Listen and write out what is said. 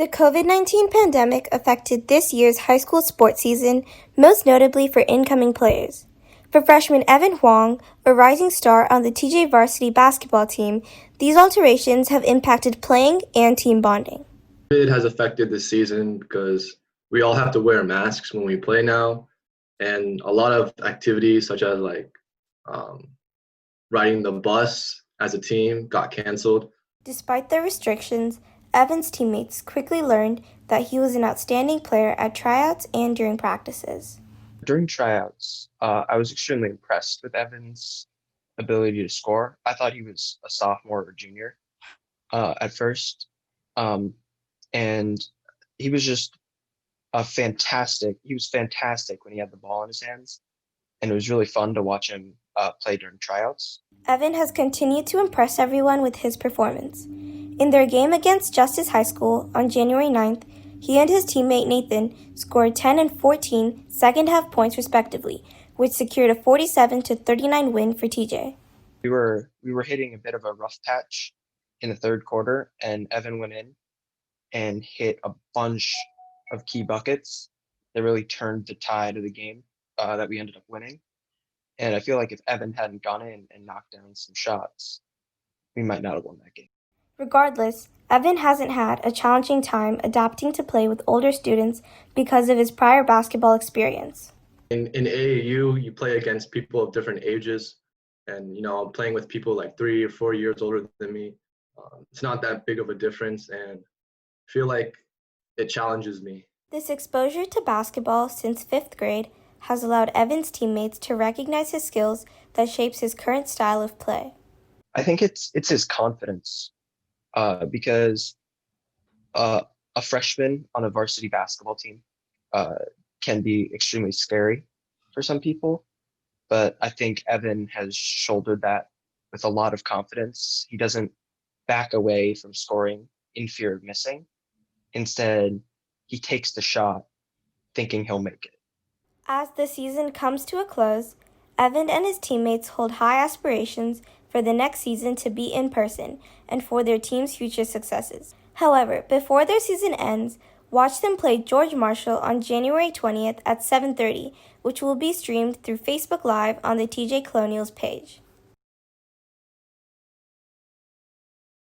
The COVID-19 pandemic affected this year's high school sports season, most notably for incoming players. For freshman Evan Huang, a rising star on the TJ Varsity basketball team, these alterations have impacted playing and team bonding. It has affected the season because we all have to wear masks when we play now, and a lot of activities such as um, riding the bus as a team got canceled. Despite the restrictions, Evan's teammates quickly learned that he was an outstanding player at tryouts and during practices. During tryouts, I was extremely impressed with Evan's ability to score. I thought he was a sophomore or junior at first, and he was just He was fantastic when he had the ball in his hands, and it was really fun to watch him play during tryouts. Evan has continued to impress everyone with his performance. In their game against Justice High School on January 9th, he and his teammate Nathan scored 10 and 14 second-half points respectively, which secured a 47-39 win for TJ. We were hitting a bit of a rough patch in the third quarter, and Evan went in and hit a bunch of key buckets that really turned the tide of the game that we ended up winning. And I feel like if Evan hadn't gone in and knocked down some shots, we might not have won that game. Regardless, Evan hasn't had a challenging time adapting to play with older students because of his prior basketball experience. In AAU, you play against people of different ages, and I'm playing with people like 3 or 4 years older than me. It's not that big of a difference, and I feel like it challenges me. This exposure to basketball since 5th grade has allowed Evan's teammates to recognize his skills that shapes his current style of play. I think it's his confidence, because a freshman on a varsity basketball team can be extremely scary for some people, but I think Evan has shouldered that with a lot of confidence. He doesn't back away from scoring in fear of missing. Instead, he takes the shot thinking he'll make it. As the season comes to a close, Evan and his teammates hold high aspirations for the next season to be in person and for their team's future successes. However, before their season ends, watch them play George Marshall on January 20th at 7:30, which will be streamed through Facebook Live on the TJ Colonials page.